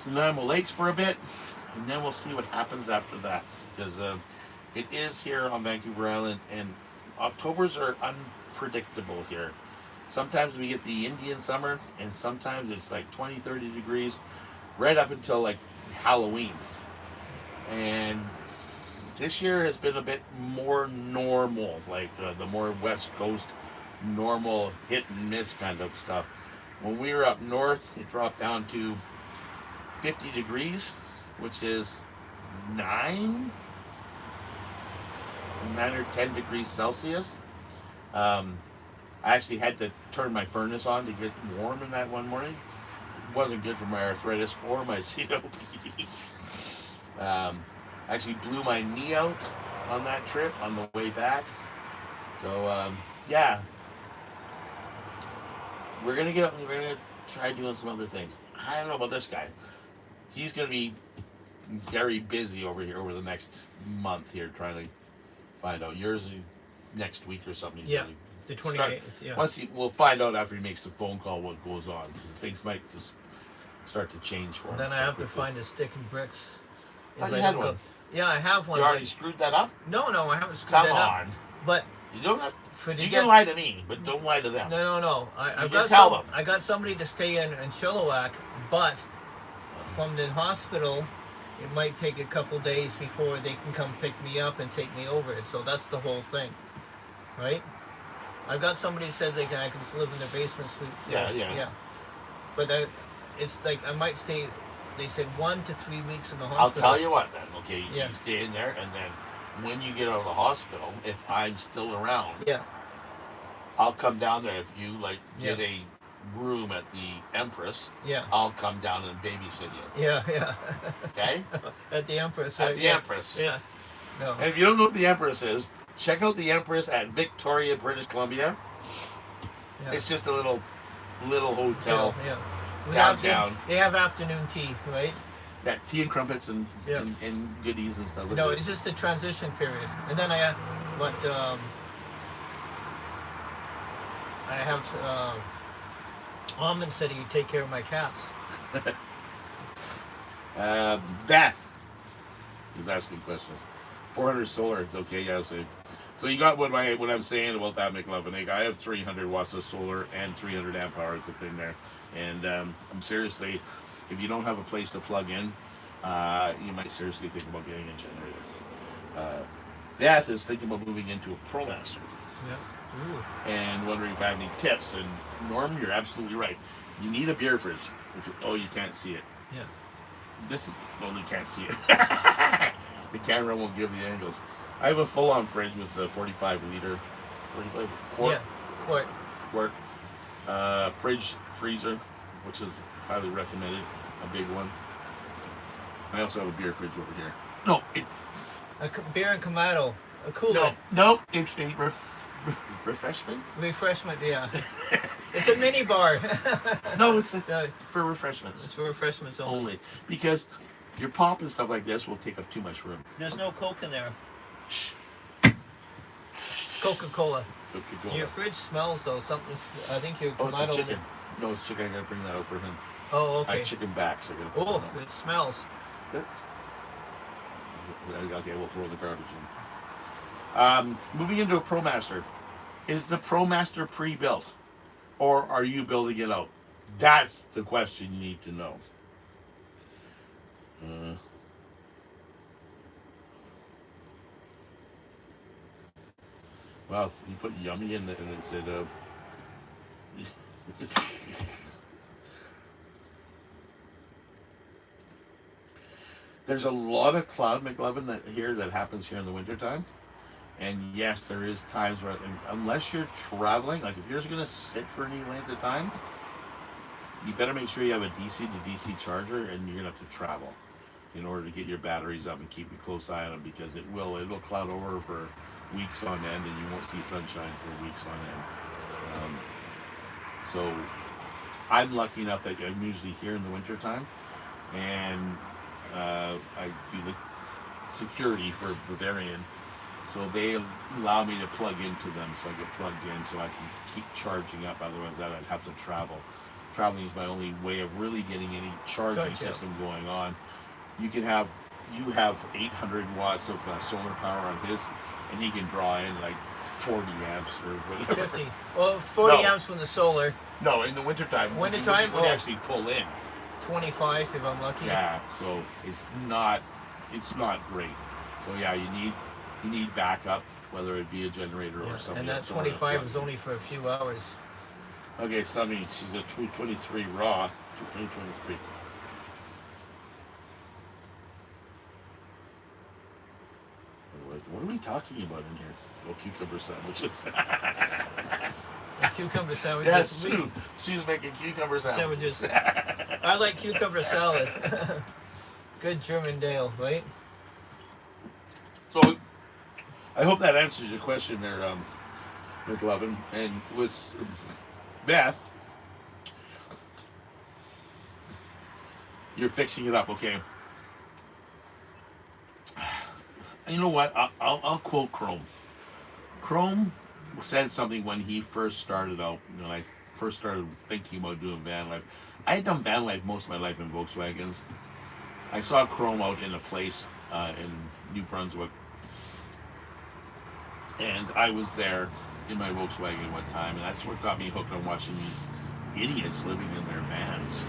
to Nanaimo Lakes for a bit, and then we'll see what happens after that, because it is here on Vancouver Island, and Octobers are unpredictable here. Sometimes we get the Indian summer, and sometimes it's like 20-30 degrees right up until like Halloween. And this year has been a bit more normal, like the more West Coast normal hit and miss kind of stuff. When we were up north, it dropped down to 50 degrees, which is 9 or 10 degrees Celsius. I actually had to turn my furnace on to get warm in that one morning. It wasn't good for my arthritis or my COPD. Actually blew my knee out on that trip on the way back. So yeah, we're gonna try doing some other things. I don't know about this guy. He's gonna be very busy over here over the next month here trying to find out. Yours next week or something. Yeah, the 28th. Yeah. We'll find out after he makes the phone call what goes on, because things might just start to change for him. And then I have to find a stick and bricks. I had one. Yeah, I have one. You already screwed that up? No, I haven't screwed Come that on. up. But you don't have. You get, can lie to me, but don't lie to them. No. I got somebody to stay in Chilliwack, but from the hospital, it might take a couple days before they can come pick me up and take me over. So that's the whole thing, right? I've got somebody who says I can just live in the basement suite. Yeah. But it's like I might stay. They said 1 to 3 weeks in the hospital. I'll tell you what then. Okay, you stay in there, and then when you get out of the hospital, if I'm still around, I'll come down there. If you get a room at the Empress, I'll come down and babysit you. Yeah. Okay. At the Empress. Right? At the Empress. Yeah. No. And if you don't know what the Empress is, check out the Empress at Victoria, British Columbia. Yeah. It's just a little hotel. Yeah. Downtown. They have afternoon tea, right? Yeah, tea and crumpets and goodies and stuff. No, it's just a transition period. And then I have Almond said he'd take care of my cats. Beth is asking questions. 400 solar, it's okay, yeah. So So you got what I'm saying about that McLovin egg. I have 300 watts of solar and 300 amp hours within there, and I'm seriously, if you don't have a place to plug in, you might seriously think about getting a generator. Beth is thinking about moving into a ProMaster. Yeah. Ooh. And wondering if I have any tips. And Norm, you're absolutely right. You need a beer fridge. You can't see it. Yeah. This is, well, you can't see it. The camera won't give the angles. I have a full-on fridge with a 45 quart. Yeah. Quart. Fridge, freezer, which is highly recommended. A big one. I also have a beer fridge over here. No, it's A beer and Kamado. A cooler. No, it's a refreshment. Refreshment, yeah. It's a mini bar. No, it's for refreshments. It's for refreshments Only. Because your pop and stuff like this will take up too much room. There's no Coke in there. Shh. Coca-Cola. Coca-Cola. Your fridge smells though. Something. I think your Oh, it's Kamado. a chicken. No, it's chicken. I gotta bring that out for him. Oh, I okay. have chicken backs. I gotta put Oh, them out. it smells. Okay, we'll throw the garbage in. Moving into a ProMaster. Is the ProMaster pre-built? Or are you building it out? That's the question you need to know. Well, you put yummy in it and it said, there's a lot of cloud McLovin that happens here in the wintertime. And yes, there is times where, unless you're traveling, like if you're going to sit for any length of time, you better make sure you have a DC to DC charger, and you're going to have to travel in order to get your batteries up and keep a close eye on them, because it'll cloud over for weeks on end, and you won't see sunshine for weeks on end. So I'm lucky enough that I'm usually here in the wintertime, and I do the security for Bavarian. So they allow me to plug into them, so I get plugged in so I can keep charging up. Otherwise, I'd have to travel. Traveling is my only way of really getting any charging system going on. You have 800 watts of solar power on his, and he can draw in like 40 amps or whatever. 50. Well, 40 amps from the solar. No, in the wintertime. Wintertime? When you actually pull in. 25 if I'm lucky. Yeah, so it's not great. So yeah, you need backup, whether it be a generator or something. And that 25 is only for a few hours. Okay, Sunny, she's a 223 raw. 223. What are we talking about in here? Oh, cucumber sandwiches. Cucumber sandwiches. Yes, Sue. She's making cucumber sandwiches. I like cucumber salad. Good German Dale, right? So, I hope that answers your question there, McLovin. And with Beth, you're fixing it up, okay? You know what? I'll quote Chrome. Chrome said something when he first started out. When I first started thinking about doing van life. I had done van life most of my life in Volkswagens. I saw Chrome out in a place in New Brunswick, and I was there in my Volkswagen one time, and that's what got me hooked on watching these idiots living in their vans.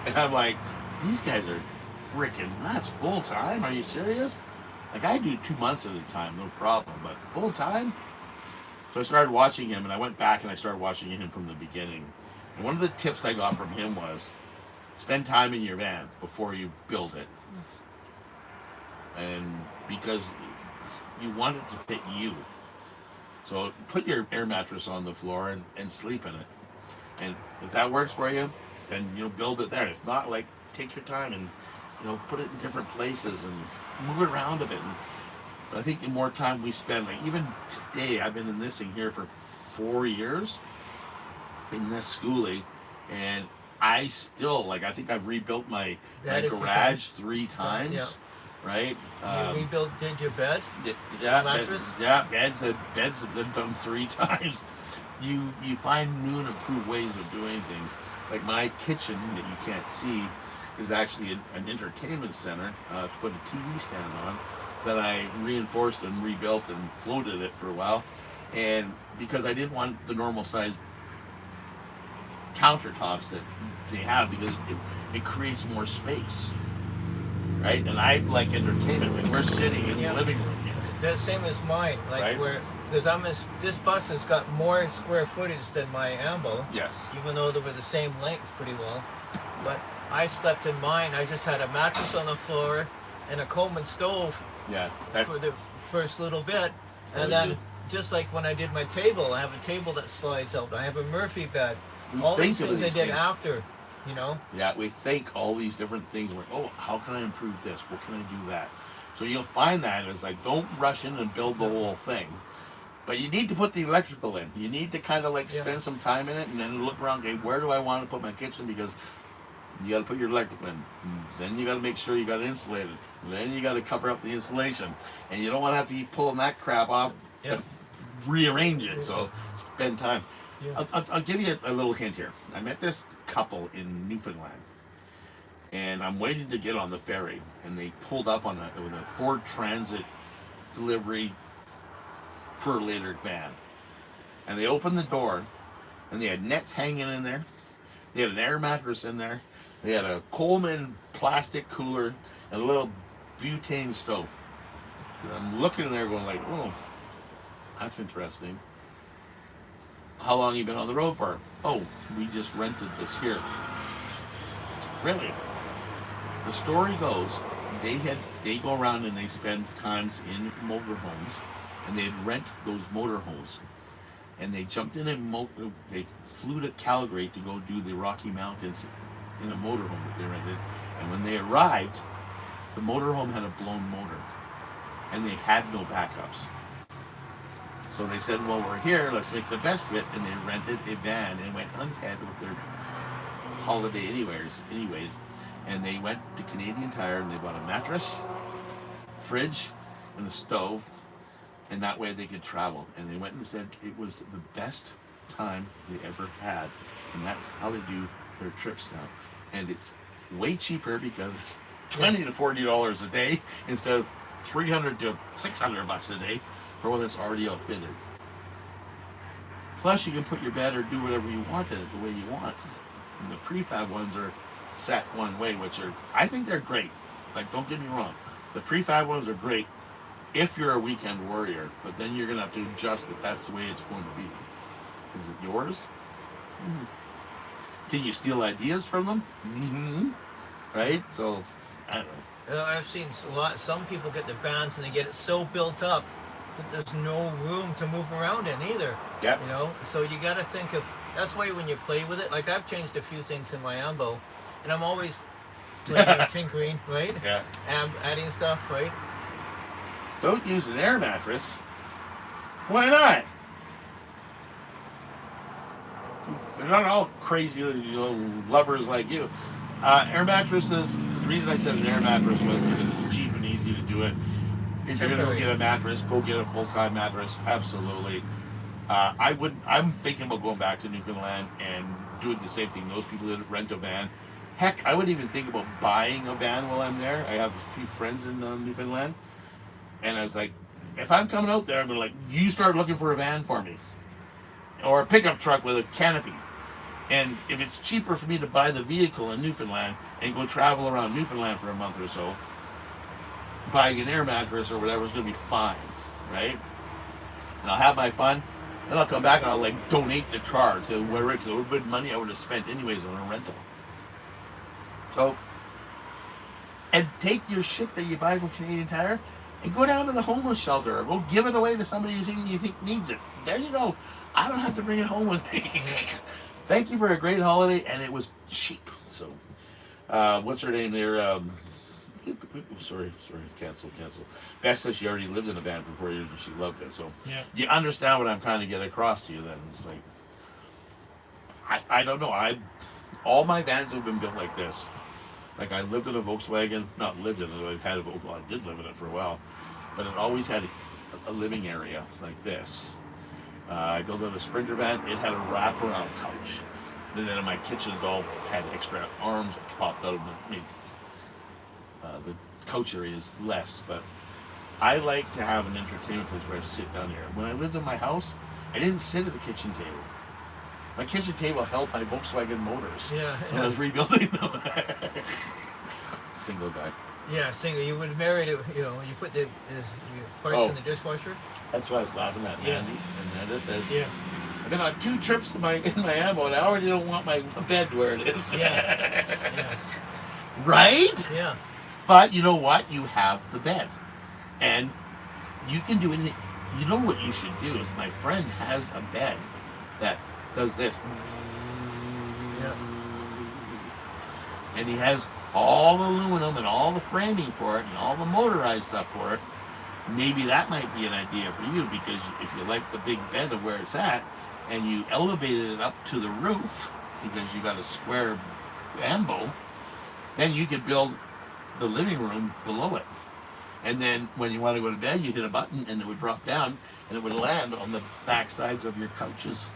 And I'm like, these guys are freaking, that's full time? Are you serious? Like, I do 2 months at a time, no problem, but full time? So I started watching him, and I went back and I started watching him from the beginning. And one of the tips I got from him was, spend time in your van before you build it. And because you want it to fit you. So put your air mattress on the floor and sleep in it. And if that works for you, then build it there. If not, like, take your time and put it in different places and move it around a bit. But I think the more time we spend, like even today, I've been in this thing here for 4 years in this schoolie, and I still, I think I've rebuilt my garage 3 times. Yeah. Right? You did your bed? Yeah, mattress? Beds have been done 3 times. You find new and improved ways of doing things. Like my kitchen that you can't see is actually an entertainment center to put a TV stand on, that I reinforced and rebuilt and floated it for a while, and because I didn't want the normal size countertops that they have, because it creates more space, right? And I like entertainment. Like we're sitting in the living room here. The same as mine, like Right? where because this bus has got more square footage than my ambo. Yes. Even though they were the same length pretty well, but I slept in mine. I just had a mattress on the floor and a Coleman stove Yeah. That's for the first little bit, and then just like when I did my table, I have a table that slides out. I have a Murphy bed. All these things I did after, you know. Yeah, we think all these different things. Where, oh, how can I improve this? What can I do that? So you'll find that it's like, don't rush in and build the whole thing. But you need to put the electrical in. You need to kind of like spend some time in it, and then look around. Okay, where do I want to put my kitchen? Because you got to put your electrical in. And then you got to make sure you got it insulated. And then you got to cover up the insulation, and you don't want to have to keep pulling that crap off to rearrange it. So spend time. Yeah. I'll give you a little hint here. I met this couple in Newfoundland, and I'm waiting to get on the ferry, and they pulled up on with a Ford Transit delivery per liter van, and they opened the door, and they had nets hanging in there. They had an air mattress in there. They had a Coleman plastic cooler and a little butane stove. And I'm looking in there going like, oh, that's interesting. How long you been on the road for? Oh, we just rented this here. Really? The story goes, they go around and they spend times in motorhomes, and they'd rent those motorhomes, and they jumped in they flew to Calgary to go do the Rocky Mountains in a motorhome that they rented, and when they arrived, the motorhome had a blown motor, and they had no backups. So they said, well, we're here, let's make the best of it, and they rented a van and went ahead with their holiday anyways, and they went to Canadian Tire and they bought a mattress, fridge, and a stove, and that way they could travel. And they went and said it was the best time they ever had, and that's how they do their trips now. And it's way cheaper because it's $20 to $40 a day instead of $300 to $600 a day for one that's already outfitted. Plus, you can put your bed or do whatever you want in it the way you want. And the prefab ones are set one way, which are, I think they're great. Like, don't get me wrong. The prefab ones are great if you're a weekend warrior, but then you're going to have to adjust that that's the way it's going to be. Is it yours? Mm-hmm. Can you steal ideas from them? Mm-hmm. Right? So, I don't know. I've seen some people get the vans and they get it so built up that there's no room to move around in either. Yep. You know, so you got to think of, that's why when you play with it, like I've changed a few things in my ambo, and I'm always playing and tinkering, right? Yeah. Adding stuff, right? Don't use an air mattress. Why not? They're not all crazy, lovers like you. Air mattresses, the reason I said an air mattress was because it's cheap and easy to do it. If you're going to go get a mattress, go get a full-time mattress. Absolutely. I'm thinking about going back to Newfoundland and doing the same thing. Those people that rent a van. Heck, I would even think about buying a van while I'm there. I have a few friends in Newfoundland. And I was like, if I'm coming out there, I'm going to you start looking for a van for me. Or a pickup truck with a canopy. And if it's cheaper for me to buy the vehicle in Newfoundland and go travel around Newfoundland for a month or so, buying an air mattress or whatever is going to be fine, right? And I'll have my fun. Then I'll come back and I'll donate the car to where it's a little bit of money I would have spent anyways on a rental. So, and take your shit that you buy from Canadian Tire and go down to the homeless shelter or go give it away to somebody you think needs it. There you go. I don't have to bring it home with me. Thank you for a great holiday, and it was cheap. So, what's her name there? Sorry, cancel. Beth says she already lived in a van for 4 years and she loved it. So, you understand what I'm trying to get across to you then. It's like, I don't know. All my vans have been built like this. Like I lived in a Volkswagen, not lived in it, I did live in it for a while, but it always had a living area like this. I built out a Sprinter van, it had a wraparound couch. And then in my kitchens all had extra arms that popped out of the couch area is less, but I like to have an entertainment place where I sit down here. When I lived in my house, I didn't sit at the kitchen table. My kitchen table held my Volkswagen motors Yeah. when I was rebuilding them. Single guy. Yeah, single. You would marry it. You know, you put your parts Oh. in the dishwasher. That's what I was laughing at, Yeah. Mandy. And Amanda says, Yeah. I've been on 2 trips in my ammo, and I already don't want my bed where it is. Yeah. Yeah. Right? Yeah. But you know what? You have the bed. And you can do anything. You know what you should do is my friend has a bed that does this. Yeah. And he has all the aluminum and all the framing for it and all the motorized stuff for it. Maybe that might be an idea for you, because if you like the big bed of where it's at and you elevated it up to the roof because you got a square ambo, then you could build the living room below it. And then when you want to go to bed, you hit a button and it would drop down and it would land on the back sides of your couches.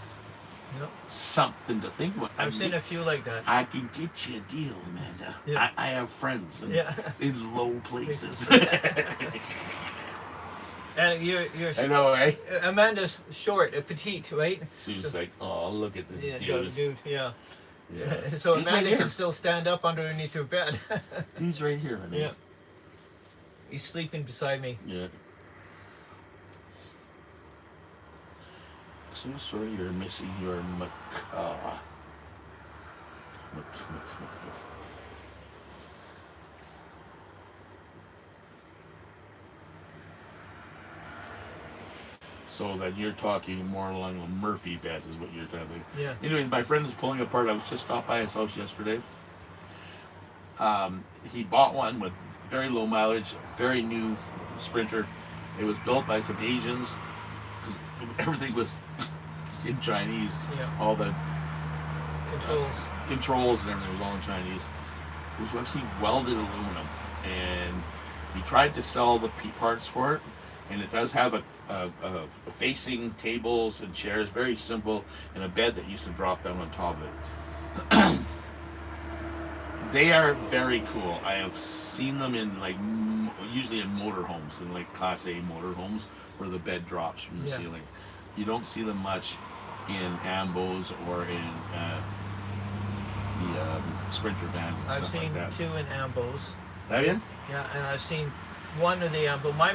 Yep. Something to think about. I've seen a few like that. I can get you a deal, Amanda. Yeah. I have friends Yeah. in low places. And you're I know, eh? Amanda's short, petite, right? Sue's like, oh, look at the Yeah, dude. yeah. Yeah. So Dude's Amanda right can here. still stand up underneath her bed. Dude's right here, honey. Yeah. He's sleeping beside me. Yeah. So sorry you're missing your macaw. So then you're talking more along the Murphy bed is what you're talking. Yeah. Anyways, my friend is pulling apart. I was just stopped by his house yesterday. He bought one with very low mileage, very new Sprinter. It was built by some Asians because everything was in Chinese. Yeah. All the Controls. and everything was all in Chinese. It was actually welded aluminum, and he tried to sell the parts for it, and it does have a facing tables and chairs, very simple, and a bed that used to drop down on top of it. They are very cool. I have seen them in usually in motorhomes, in like Class A motorhomes, where the bed drops from the ceiling. You don't see them much in Ambos or in the Sprinter vans and I've stuff seen like that. 2 in Ambos. Have you? Yeah, and I've seen 1 of the Ambo. My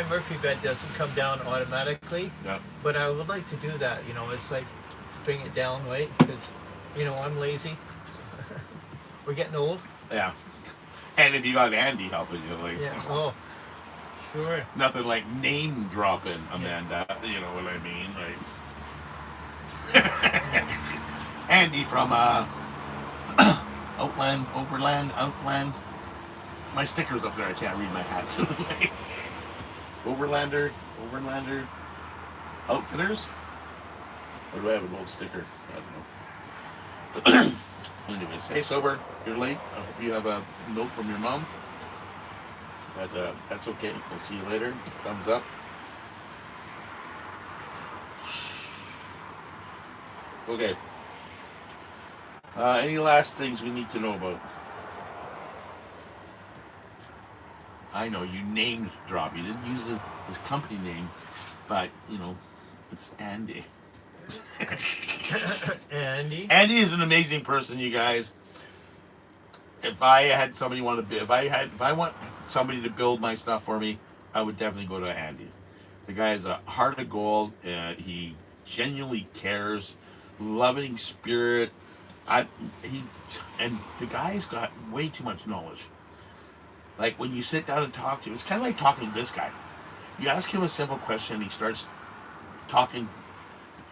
Murphy bed doesn't come down automatically, Yep. but I would like to do that. You know, it's like to bring it down, right? Because, you know, I'm lazy. We're getting old. Yeah. And if you got Andy helping you, like, Yeah. Oh, sure. nothing like name dropping Amanda, you know what I mean? Like Andy from Outland. My sticker's up there, I can't read my hat, so Overlander Outfitters? Or do I have an old sticker? I don't know. Anyways, hey Sober, you're late. I hope you have a note from your mom. But that's okay. We'll see you later. Thumbs up. Okay. Any last things we need to know about? I know you named drop. You didn't use his company name, but you know, it's Andy. Andy. Andy is an amazing person, you guys. If I had somebody if I want somebody to build my stuff for me, I would definitely go to Andy. The guy is a heart of gold. He genuinely cares, loving spirit. And the guy's got way too much knowledge. Like when you sit down and talk to him, it's kind of like talking to this guy. You ask him a simple question, and he starts talking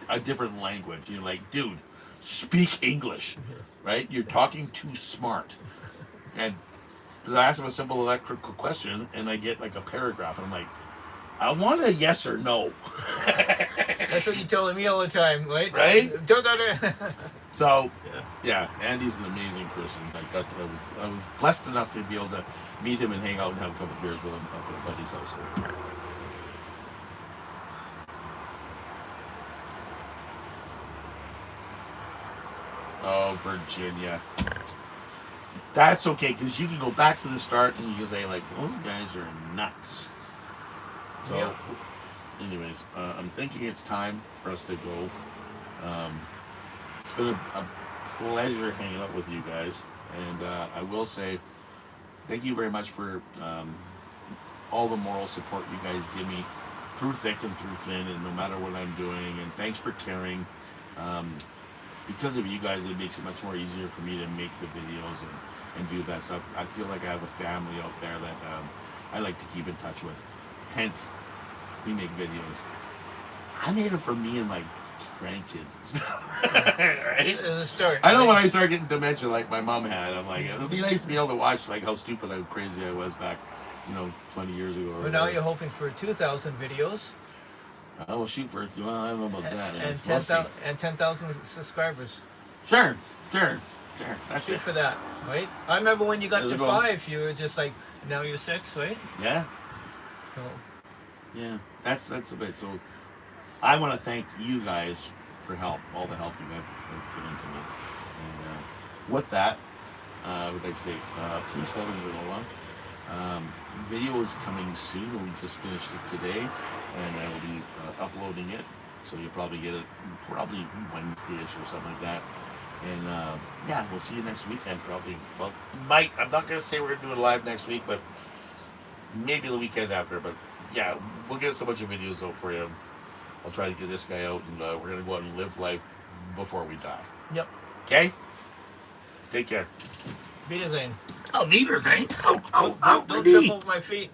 a different language. You're like, dude, speak English, right? You're talking too smart. And because I ask him a simple electrical question, and I get like a paragraph, and I'm like, I want a yes or no. That's what you're telling me all the time, right? Right? Da. So, yeah, Andy's an amazing person. I was blessed enough to be able to meet him and hang out and have a couple of beers with him up at a buddy's house. Oh, Virginia. That's okay, because you can go back to the start and you can say, like, those guys are nuts. So, Yep. anyways, I'm thinking it's time for us to go. It's been a pleasure hanging out with you guys, and I will say thank you very much for all the moral support you guys give me through thick and through thin, and no matter what I'm doing. And thanks for caring. Because of you guys, it makes it much more easier for me to make the videos and do that stuff. I feel like I have a family out there that I like to keep in touch with. Hence, we make videos. I made them for me and my grandkids and stuff. Right? As a start. I know right? when I start getting dementia like my mom had, I'm like, it would be nice to be able to watch like how stupid, how crazy I was back, 20 years ago. But now you're hoping for 2,000 videos I will shoot for it. Well, I don't know about that. and We'll see. 10,000 subscribers. Sure. That's Shoot it. for that, right? I remember when you got There's to a goal. 5, you were just like, now you're 6, right? Yeah. So, Yeah, that's the bit. So I want to thank you guys for all the help you guys have given to me. And with that, I would like to say, please let me know. Video is coming soon. We just finished it today, and I will be uploading it. So you'll probably get it probably Wednesday-ish or something like that. And yeah, we'll see you next weekend probably. Well, I'm not going to say we're going to do it live next week, but maybe the weekend after. But yeah, we'll get a bunch of videos out for you. I'll try to get this guy out, and we're going to go out and live life before we die. yep. Okay? Take care. Wiedersehen. Oh, Wiedersehen. Don't trip over my feet.